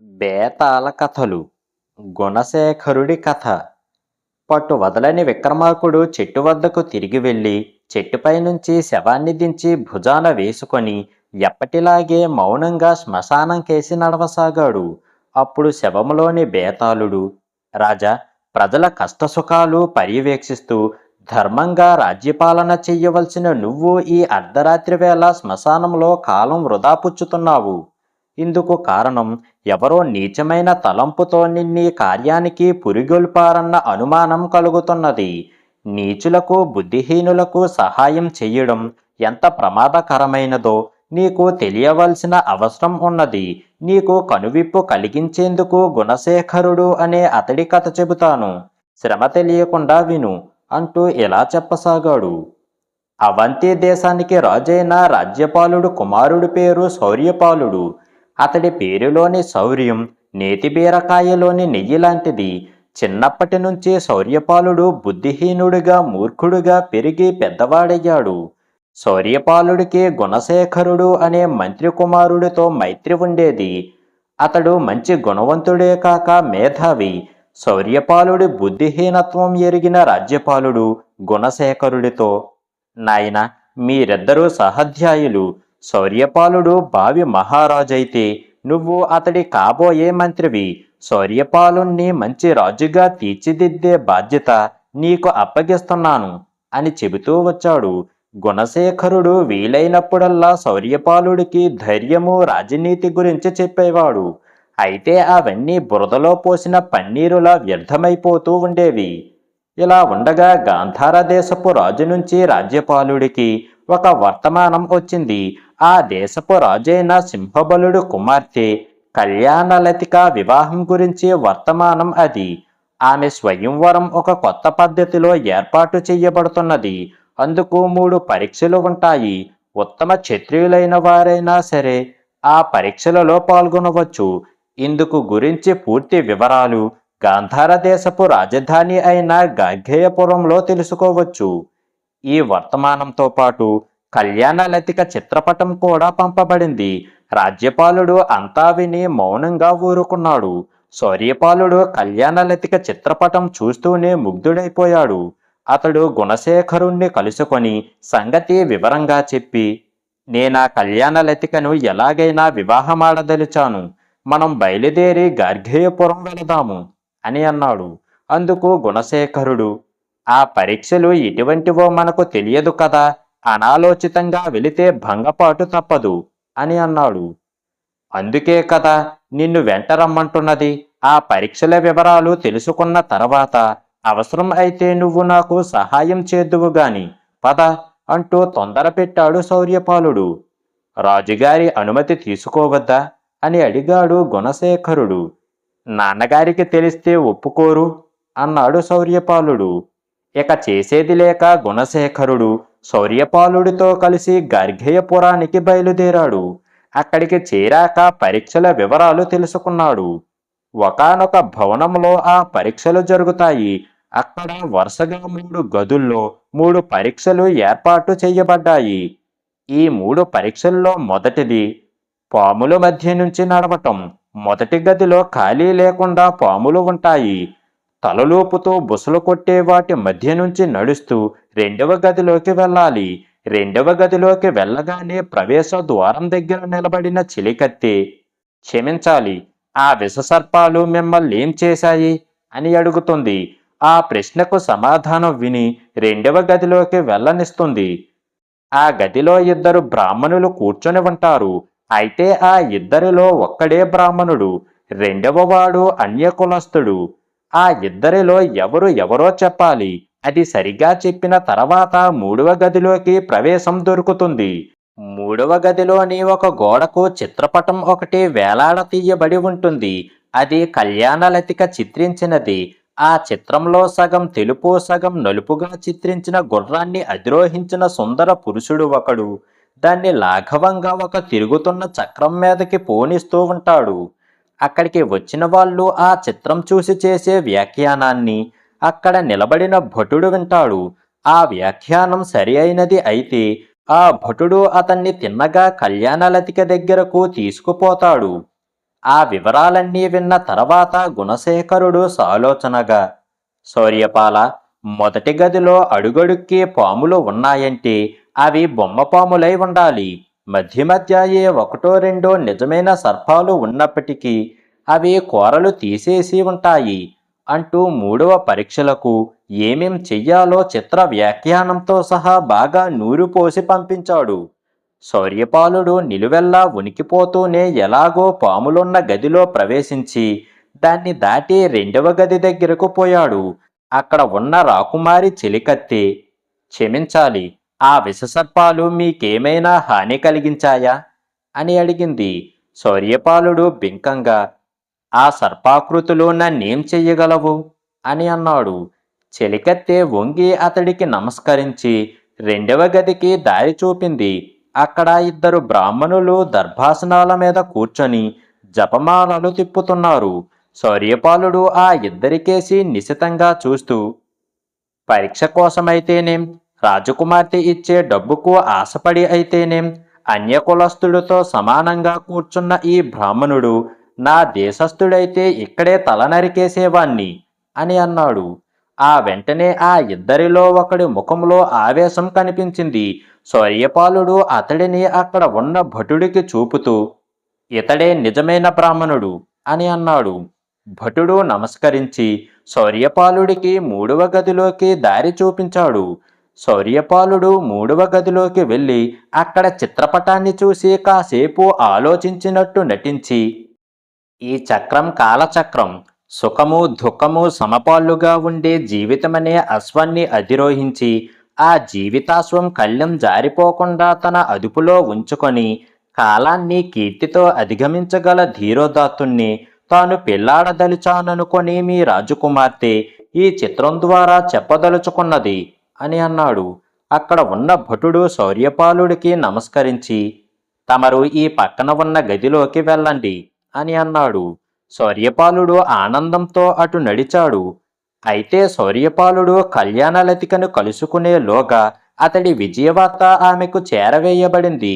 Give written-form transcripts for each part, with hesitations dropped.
బేతాళ కథలు గుణశేఖరుడి కథ. పట్టు వదలని విక్రమార్కుడు చెట్టు వద్దకు తిరిగి వెళ్ళి చెట్టుపై నుంచి శవాన్ని దించి భుజాన వేసుకొని ఎప్పటిలాగే మౌనంగా శ్మశానం కేసి నడవసాగాడు. అప్పుడు శవములోని బేతాళుడు, రాజా, ప్రజల కష్టసుఖాలు పర్యవేక్షిస్తూ ధర్మంగా రాజ్యపాలన చెయ్యవలసిన నువ్వు ఈ అర్ధరాత్రి వేళ శ్మశానంలో కాలం వృధా పుచ్చుతున్నావు. ఇందుకు కారణం ఎవరో నీచమైన తలంపుతో నిన్నీ కార్యానికి పురిగొల్పారన్న అనుమానం కలుగుతున్నది. నీచులకు బుద్ధిహీనులకు సహాయం చెయ్యడం ఎంత ప్రమాదకరమైనదో నీకు తెలియవలసిన అవసరం ఉన్నది. నీకు కనువిప్పు కలిగించేందుకు గుణశేఖరుడు అనే అతడి కథ చెబుతాను, శ్రమ తెలియకుండా విను అంటూ ఇలా చెప్పసాగాడు. అవంతి దేశానికి రాజైన రాజ్యపాలుడు కుమారుడి పేరు శౌర్యపాలుడు. అతడి పేరులోని శౌర్యం నేతి బీరకాయలోని నెయ్యి లాంటిది. చిన్నప్పటి నుంచి శౌర్యపాలుడు బుద్ధిహీనుడిగా మూర్ఖుడుగా పెరిగి పెద్దవాడయ్యాడు. శౌర్యపాలుడికి గుణశేఖరుడు అనే మంత్రి కుమారుడితో మైత్రి ఉండేది. అతడు మంచి గుణవంతుడే కాక మేధావి. శౌర్యపాలుడి బుద్ధిహీనత్వం ఎరిగిన రాజ్యపాలుడు గుణశేఖరుడితో, నాయన, మీరిద్దరూ సహాధ్యాయులు. శౌర్యపాలుడు భావి మహారాజైతే నువ్వు అతడి కాబోయే మంత్రివి. శౌర్యపాలుణ్ణి మంచి రాజుగా తీర్చిదిద్దే బాధ్యత నీకు అప్పగిస్తున్నాను అని చెబుతూ వచ్చాడు. గుణశేఖరుడు వీలైనప్పుడల్లా శౌర్యపాలుడికి ధైర్యము, రాజనీతి గురించి చెప్పేవాడు. అయితే అవన్నీ బురదలో పోసిన పన్నీరులా వ్యర్థమైపోతూ ఉండేవి. ఇలా ఉండగా గాంధార దేశపు రాజు నుంచి రాజ్యపాలుడికి ఒక వర్తమానం వచ్చింది. ఆ దేశపు రాజైన సింహబలుడు కుమార్తె కళ్యాణలతిక వివాహం గురించి వర్తమానం అది. ఆమె స్వయంవరం ఒక కొత్త పద్ధతిలో ఏర్పాటు చేయబడుతున్నది. అందుకు 3 పరీక్షలు ఉంటాయి. ఉత్తమ క్షత్రియులైన వారైనా సరే ఆ పరీక్షలలో పాల్గొనవచ్చు. ఇందుకు గురించి పూర్తి వివరాలు గాంధార దేశపు రాజధాని అయిన గార్గేయపురంలో తెలుసుకోవచ్చు. ఈ వర్తమానంతో పాటు కళ్యాణలతిక చిత్రపటం కూడా పంపబడింది. రాజ్యపాలుడు అంతా విని మౌనంగా ఊరుకున్నాడు. శౌర్యపాలుడు కళ్యాణలతిక చిత్రపటం చూస్తూనే ముగ్ధుడైపోయాడు. అతడు గుణశేఖరుణ్ణి కలుసుకొని సంగతి వివరంగా చెప్పి, నేనా కళ్యాణలతికను ఎలాగైనా వివాహమాడదలిచాను. మనం బయలుదేరి గార్గేయపురం వెళదాము అని అన్నాడు. అందుకు గుణశేఖరుడు, ఆ పరీక్షలు ఎటువంటివో మనకు తెలియదు కదా, అనాలోచితంగా వెళితే భంగపాటు తప్పదు అని అన్నాడు. అందుకే కదా నిన్ను వెంట రమ్మంటున్నది. ఆ పరీక్షల వివరాలు తెలుసుకున్న తర్వాత అవసరం అయితే నువ్వు నాకు సహాయం చేద్దువు గాని పద అంటూ తొందర పెట్టాడు శౌర్యపాలుడు. రాజుగారి అనుమతి తీసుకోవద్దా అని అడిగాడు గుణశేఖరుడు. నాన్నగారికి తెలిస్తే ఒప్పుకోరు అన్నాడు శౌర్యపాలుడు. ఇక చేసేది లేక గుణశేఖరుడు శౌర్యపాలుడితో కలిసి గార్గేయపురానికి బయలుదేరాడు. అక్కడికి చేరాక పరీక్షల వివరాలు తెలుసుకున్నాడు. ఒకానొక భవనంలో ఆ పరీక్షలు జరుగుతాయి. అక్కడ వరుసగా 3 గదుల్లో 3 పరీక్షలు ఏర్పాటు చేయబడ్డాయి. ఈ 3 పరీక్షల్లో మొదటిది పాముల మధ్య నుంచి నడవటం. మొదటి గదిలో ఖాళీ లేకుండా పాములు ఉంటాయి. తలలోపుతూ బుసలు కొట్టే వాటి మధ్య నుంచి నడుస్తూ 2వ గదిలోకి వెళ్ళాలి. 2వ గదిలోకి వెళ్ళగానే ప్రవేశ ద్వారం దగ్గర నిలబడిన చిలికత్తె, క్షమించాలి, ఆ విషసర్పాలు మిమ్మల్ని ఏం చేశాయి అని అడుగుతుంది. ఆ ప్రశ్నకు సమాధానం విని 2వ గదిలోకి వెళ్ళనిస్తుంది. ఆ గదిలో 2 బ్రాహ్మణులు కూర్చొని ఉంటారు. అయితే ఆ ఇద్దరిలో ఒక్కడే బ్రాహ్మణుడు, 2వ వాడు అన్యకులస్తుడు. ఆ ఇద్దరిలో ఎవరో చెప్పాలి. అది సరిగా చెప్పిన తర్వాత 3వ గదిలోకి ప్రవేశం దొరుకుతుంది. 3వ గదిలోని ఒక గోడకు చిత్రపటం ఒకటి వేలాడతీయబడి ఉంటుంది. అది కళ్యాణలతిక చిత్రించినది. ఆ చిత్రంలో సగం తెలుపు సగం నలుపుగా చిత్రించిన గుర్రాన్ని అధిరోహించిన సుందర పురుషుడు ఒకడు దాన్ని లాఘవంగా ఒక తిరుగుతున్న చక్రం మీదకి పోనిస్తూ ఉంటాడు. అక్కడికి వచ్చిన వాళ్ళు ఆ చిత్రం చూసి చేసే వ్యాఖ్యానాన్ని అక్కడ నిలబడిన భటుడు వింటాడు. ఆ వ్యాఖ్యానం సరి అయినది అయితే ఆ భటుడు అతన్ని తిన్నగా కళ్యాణలతిక దగ్గరకు తీసుకుపోతాడు. ఆ వివరాలన్నీ విన్న తర్వాత గుణశేఖరుడు సాలోచనగా, శౌర్యపాల, మొదటి గదిలో అడుగడుక్కి పాములు ఉన్నాయంటే అవి బొమ్మ పాములై ఉండాలి. మధ్య మధ్య ఒకటో రెండో నిజమైన సర్పాలు ఉన్నప్పటికీ అవి కూరలు తీసేసి ఉంటాయి అంటూ మూడవ పరీక్షలకు ఏమేం చెయ్యాలో చిత్ర వ్యాఖ్యానంతో సహా బాగా నూరు పోసి పంపించాడు. శౌర్యపాలుడు నిలువెల్లా ఉనికిపోతూనే ఎలాగో పాములున్న గదిలో ప్రవేశించి దాన్ని దాటి రెండవ గది దగ్గరకు పోయాడు. అక్కడ ఉన్న రాకుమారి చెలికత్తె, క్షమించాలి, ఆ విషసర్పాలు మీకేమైనా హాని కలిగించాయా అని అడిగింది. శౌర్యపాలుడు బింకంగా, ఆ సర్పాకృతులు నన్నేం చెయ్యగలవు అని అన్నాడు. చెలికత్తె వంగి అతడికి నమస్కరించి రెండవ గదికి దారి చూపింది. అక్కడ ఇద్దరు బ్రాహ్మణులు దర్భాసనాల మీద కూర్చొని జపమాలలు తిప్పుతున్నారు. శౌర్యపాలుడు ఆ ఇద్దరికేసి నిశితంగా చూస్తూ, పరీక్ష కోసమైతేనేం, రాజకుమార్తె ఇచ్చే డబ్బుకు ఆశపడి అయితేనేం, అన్యకులస్తుడితో సమానంగా కూర్చున్న ఈ బ్రాహ్మణుడు నా దేశస్థుడైతే ఇక్కడే తల నరికేసేవాణ్ణి అని అన్నాడు. ఆ వెంటనే ఆ ఇద్దరిలో ఒకడి ముఖంలో ఆవేశం కనిపించింది. శౌర్యపాలుడు అతడిని అక్కడ ఉన్న భటుడికి చూపుతూ, ఇతడే నిజమైన బ్రాహ్మణుడు అని అన్నాడు. భటుడు నమస్కరించి శౌర్యపాలుడికి మూడవ గదిలోకి దారి చూపించాడు. శౌర్యపాలుడు మూడవ గదిలోకి వెళ్ళి అక్కడ చిత్రపటాన్ని చూసి కాసేపు ఆలోచించినట్టు నటించి, ఈ చక్రం కాలచక్రం, సుఖము దుఃఖము సమపాళ్లుగా ఉండే జీవితమనే అశ్వాన్ని అధిరోహించి ఆ జీవితాశ్వం కళ్ళెం జారిపోకుండా తన అదుపులో ఉంచుకొని కాలాన్ని కీర్తితో అధిగమించగల ధీరోదాత్తుణ్ణి తాను పెళ్లాడదలిచాననుకొని మీ రాజకుమార్తె ఈ చిత్రం ద్వారా చెప్పదలుచుకున్నది అని అన్నాడు. అక్కడ ఉన్న భటుడు శౌర్యపాలుడికి నమస్కరించి, తమరు ఈ పక్కన ఉన్న గదిలోకి వెళ్ళండి అని అన్నాడు. శౌర్యపాలుడు ఆనందంతో అటు నడిచాడు. అయితే శౌర్యపాలుడు కళ్యాణలతికను కలుసుకునేలోగా అతడి విజయవార్త ఆమెకు చేరవేయబడింది.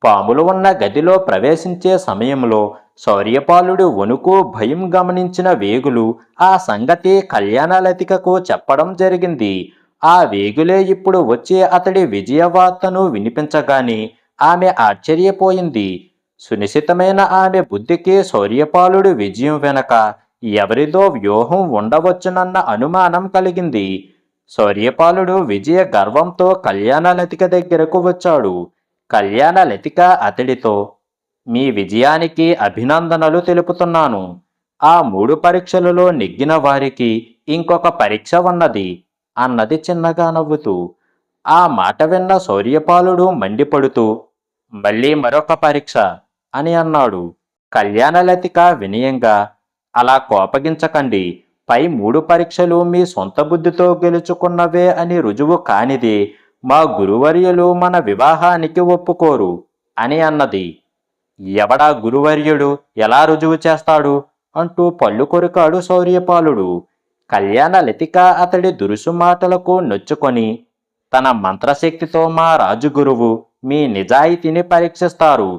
పాములు ఉన్న గదిలో ప్రవేశించే సమయంలో శౌర్యపాలుడు వణుకు భయం గమనించిన వేగులు ఆ సంగతి కళ్యాణలతికకు చెప్పడం జరిగింది. ఆ వేగులే ఇప్పుడు వచ్చి అతడి విజయవార్తను వినిపించగానే ఆమె ఆశ్చర్యపోయింది. సునిశితమైన ఆమె బుద్ధికి శౌర్యపాలుడి విజయం వెనక ఎవరిదో వ్యూహం ఉండవచ్చునన్న అనుమానం కలిగింది. శౌర్యపాలుడు విజయ గర్వంతో కళ్యాణలతిక దగ్గరకు వచ్చాడు. కళ్యాణలతిక అతడితో, మీ విజయానికి అభినందనలు తెలుపుతున్నాను. ఆ 3 పరీక్షలలో నెగ్గిన వారికి ఇంకొక పరీక్ష ఉన్నది అన్నది చిన్నగా నవ్వుతూ. ఆ మాట విన్న శౌర్యపాలుడు మండిపడుతూ, మళ్ళీ మరొక పరీక్ష అని అన్నాడు. కళ్యాణలతిక వినయంగా, అలా కోపగించకండి, పై 3 పరీక్షలు మీ సొంత బుద్ధితో గెలుచుకున్నవే అని రుజువు కానిదే మా గురువర్యులు మన వివాహానికి ఒప్పుకోరు అని అన్నది. ఎవడా గురువర్యుడు, ఎలా రుజువు చేస్తాడు అంటూ పళ్ళు కొరికాడు శౌర్యపాలుడు. కళ్యాణలతిక అతడి దురుసు మాటలకు నొచ్చుకొని, తన మంత్రశక్తితో మా రాజుగురువు మీ నిజాయితీని పరీక్షిస్తారు.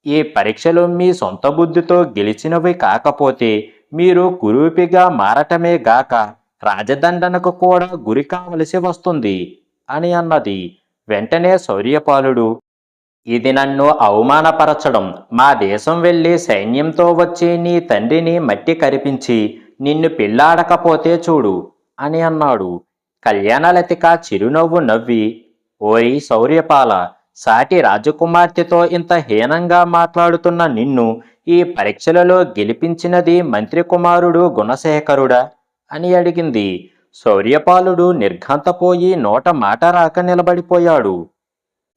ఈ పరీక్షలు మీ సొంత బుద్ధితో గెలిచినవి కాకపోతే మీరు కురూపిగా మారటమే గాక రాజదండనకు కూడా గురి కావలసి వస్తుంది అని అన్నది. వెంటనే శౌర్యపాలుడు, ఇది నన్ను అవమానపరచడం. మా దేశం వెళ్ళి సైన్యంతో వచ్చి నీ తండ్రిని మట్టి కరిపించి నిన్ను పెళ్లాడకపోతే చూడు అని అన్నాడు. కళ్యాణలతిక చిరునవ్వు నవ్వి, ఓయ్ శౌర్యపాల, సాటి రాజకుమార్తెతో ఇంత హీనంగా మాట్లాడుతున్న నిన్ను ఈ పరీక్షలలో గెలిపించినది మంత్రి కుమారుడు గుణశేఖరుడా అని అడిగింది. శౌర్యపాలుడు నిర్ఘంతపోయి నోట మాట రాక నిలబడిపోయాడు.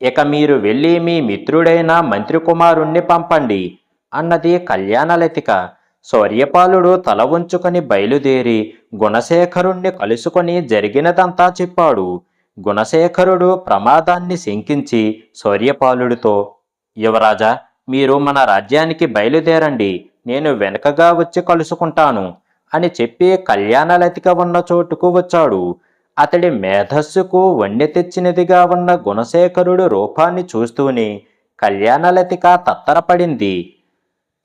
ఇక మీరు వెళ్ళి మీ మిత్రుడైన మంత్రి కుమారుణ్ణి పంపండి అన్నది కళ్యాణలతిక. శౌర్యపాలుడు తల వంచుకొని బయలుదేరి గుణశేఖరుణ్ణి కలుసుకొని జరిగినదంతా చెప్పాడు. గుణశేఖరుడు ప్రమాదాన్ని శంకించి శౌర్యపాలుడితో, యువరాజా, మీరు మన రాజ్యానికి బయలుదేరండి, నేను వెనకగా వచ్చి కలుసుకుంటాను అని చెప్పి కళ్యాణలతిక ఉన్న చోటుకు వచ్చాడు. అతడి మేధస్సుకు వన్నె తెచ్చినదిగా ఉన్న గుణశేఖరుడు రూపాన్ని చూస్తూనే కళ్యాణలతిక తత్తరపడింది.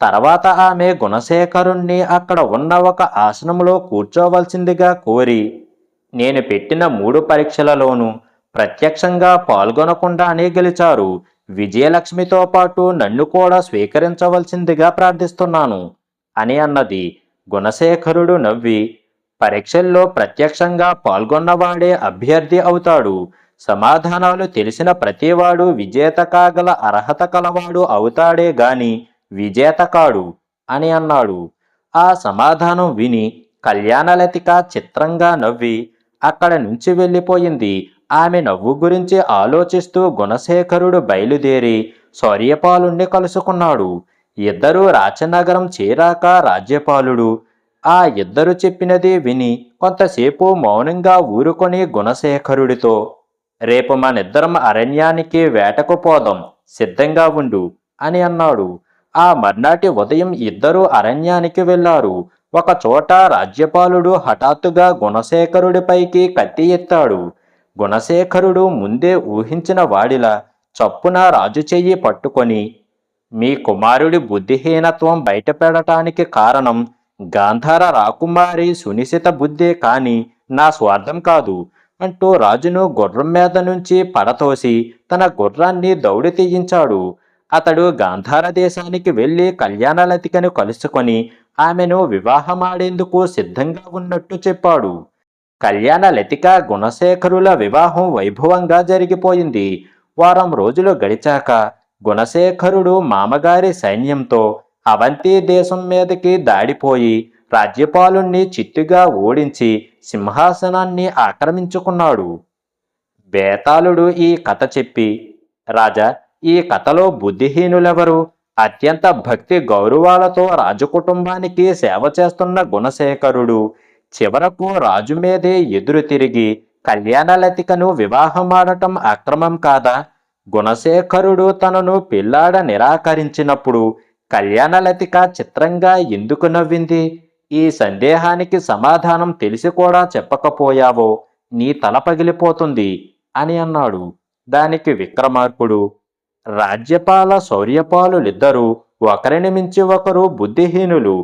తర్వాత ఆమె గుణశేఖరుణ్ణి అక్కడ ఉన్న ఒక ఆసనంలో కూర్చోవలసిందిగా కోరి, నేను పెట్టిన 3 పరీక్షలలోనూ ప్రత్యక్షంగా పాల్గొనకుండానే గెలిచారు. విజయలక్ష్మితో పాటు నన్ను కూడా స్వీకరించవలసిందిగా ప్రార్థిస్తున్నాను అని అన్నది. గుణశేఖరుడు నవ్వి, పరీక్షల్లో ప్రత్యక్షంగా పాల్గొన్నవాడే అభ్యర్థి అవుతాడు. సమాధానాలు తెలిసిన ప్రతివాడు విజేత కాగల అర్హత కలవాడు అవుతాడే గాని విజేత కాడు అని అన్నాడు. ఆ సమాధానం విని కళ్యాణలతిక చిత్రంగా నవ్వి అక్కడ నుంచి వెళ్ళిపోయింది. ఆమె నవ్వు గురించి ఆలోచిస్తూ గుణశేఖరుడు బయలుదేరి శౌర్యపాలుణ్ణి కలుసుకున్నాడు. ఇద్దరూ రాచనగరం చేరాక రాజ్యపాలుడు ఆ ఇద్దరు చెప్పినది విని కొంతసేపు మౌనంగా ఊరుకొని గుణశేఖరుడితో, రేపు మనిద్దరం అరణ్యానికి వేటకు పోదాం, సిద్ధంగా ఉండు అని అన్నాడు. ఆ మర్నాటి ఉదయం ఇద్దరూ అరణ్యానికి వెళ్లారు. ఒకచోట రాజ్యపాలుడు హఠాత్తుగా గుణశేఖరుడిపైకి కత్తి ఎత్తాడు. గుణశేఖరుడు ముందే ఊహించిన వాడిలా చప్పున రాజు చెయ్యి పట్టుకొని, మీ కుమారుడి బుద్ధిహీనత్వం బయటపెడటానికి కారణం గాంధార రాకుమారి సునిశిత బుద్ధే కాని నా స్వార్థం కాదు అంటూ రాజును గుర్రం మీద నుంచి పడతోసి తన గుర్రాన్ని దౌడి తీయించాడు. అతడు గాంధార దేశానికి వెళ్లి కళ్యాణలతికను కలుసుకొని ఆమెను వివాహమాడేందుకు సిద్ధంగా ఉన్నట్టు చెప్పాడు. కళ్యాణలతిక గుణశేఖరుల వివాహం వైభవంగా జరిగిపోయింది. వారం రోజులు గడిచాక గుణశేఖరుడు మామగారి సైన్యంతో అవంతి దేశం మీదకి దాడిపోయి రాజ్యపాలుణ్ణి చిత్తుగా ఓడించి సింహాసనాన్ని ఆక్రమించుకున్నాడు. బేతాళుడు ఈ కథ చెప్పి, రాజా, ఈ కథలో బుద్ధిహీనులెవరు? అత్యంత భక్తి గౌరవాలతో రాజకుటుంబానికి సేవ చేస్తున్న గుణశేఖరుడు చివరకు రాజు మీదే ఎదురు తిరిగి కళ్యాణలతికను వివాహమాడటం అక్రమం కాదా? గుణశేఖరుడు తనను పెళ్లాడ నిరాకరించినప్పుడు కళ్యాణలతిక చిత్రంగా ఎందుకు నవ్వింది? ఈ సందేహానికి సమాధానం తెలిసి కూడా చెప్పకపోయావో నీ తల పగిలిపోతుంది అని అన్నాడు. దానికి విక్రమార్కుడు, రాజ్యపాల శౌర్యపాలులిద్దరూ ఒకరిని మించి ఒకరు బుద్ధిహీనులు.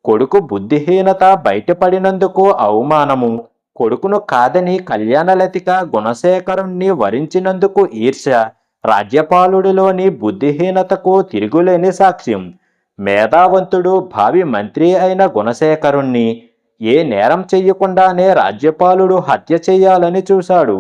కొడుకు బుద్ధిహీనత బయటపడినందుకు అవమానము, కొడుకును కాదని కళ్యాణలతిక గుణశేఖరుణ్ణి వరించినందుకు ఈర్ష్య రాజ్యపాలుడిలోని బుద్ధిహీనతకు తిరుగులేని సాక్ష్యం. మేధావంతుడు భావి మంత్రి అయిన గుణశేఖరుణ్ణి ఏ నేరం చెయ్యకుండానే రాజ్యపాలుడు హత్య చెయ్యాలని చూశాడు.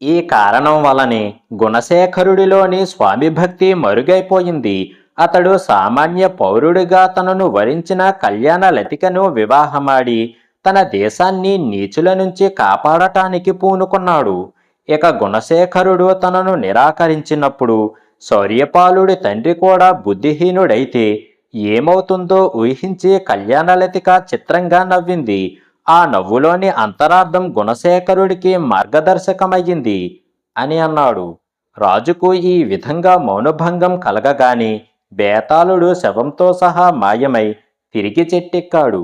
ఈ కారణం వలనే గుణశేఖరుడిలోని స్వామి భక్తి మరుగైపోయింది. అతడు సామాన్య పౌరుడిగా తనను వరించిన కళ్యాణలతికను వివాహమాడి తన దేశాన్ని నీచుల నుంచి కాపాడటానికి పూనుకున్నాడు. ఇక గుణశేఖరుడు తనను నిరాకరించినప్పుడు శౌర్యపాలుడి తండ్రి కూడా బుద్ధిహీనుడైతే ఏమవుతుందో ఊహించి కళ్యాణలతిక చిత్రంగా నవ్వింది. ఆ నవ్వులోని అంతరార్థం గుణశేఖరుడికి మార్గదర్శకమయ్యింది అని అన్నాడు. రాజుకు ఈ విధంగా మౌనభంగం కలగగానే బేతాళుడు శవంతో సహా మాయమై తిరిగి చెట్టెక్కాడు.